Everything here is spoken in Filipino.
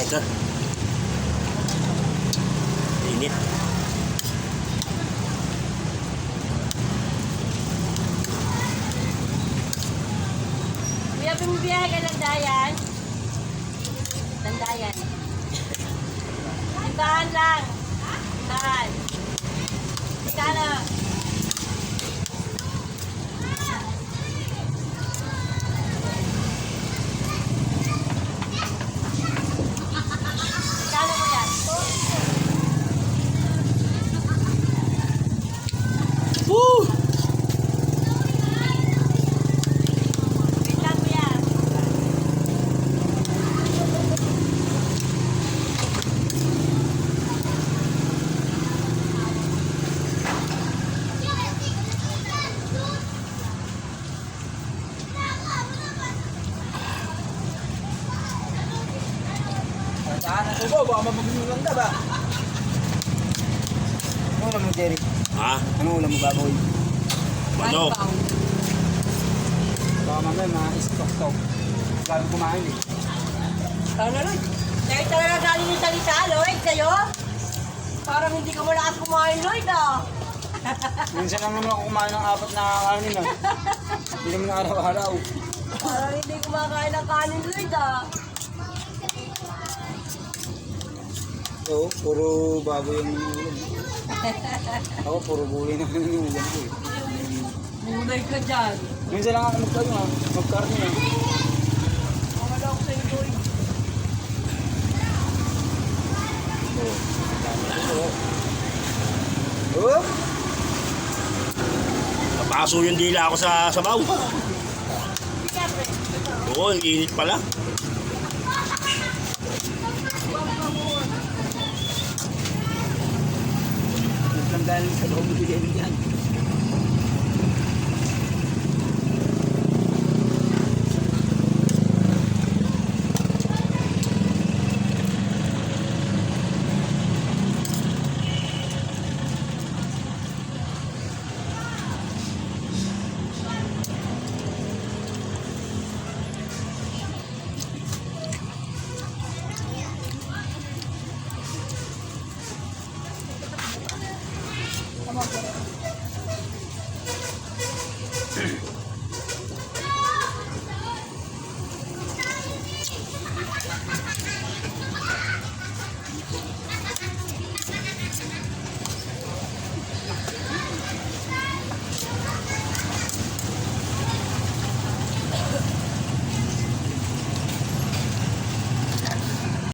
Ito. Init. Kuya, bumibiyahe ka ng Dayan? Tandayan. Tindahan lang. Tindahan. Sana. Kano mo yan? Woo! Wait lang kuya. Saan ang subo? Baka mapagbibigyan ka ba? Ano ulam mo, Jerry? Ha? Ano ulam mo, baboy? Manok. Baka mamaya ma-istok-tok. Gabi kumain eh. Sana Lloyd. Dahil talaga galing yung salita, Lloyd, kayo? Parang hindi ka malakas kumain, Lloyd, ah. Minsan lang naman ako kumain ng 4 na kanin ah. Hindi naman araw-araw. Parang hindi kumakain ng kanin, Lloyd, ah. Oo, puro baboy ang ulam. Ako, puro gulay naman yung ulam ko eh. Gulay ka dyan. Minsan lang ako magkarne ah. Wala ako sa'yo, Lloyd. Oo. Napaso yung dila ako sa sabaw. Siyempre. Oo, ang init pala. Lang galing sa loob ng bigay yan.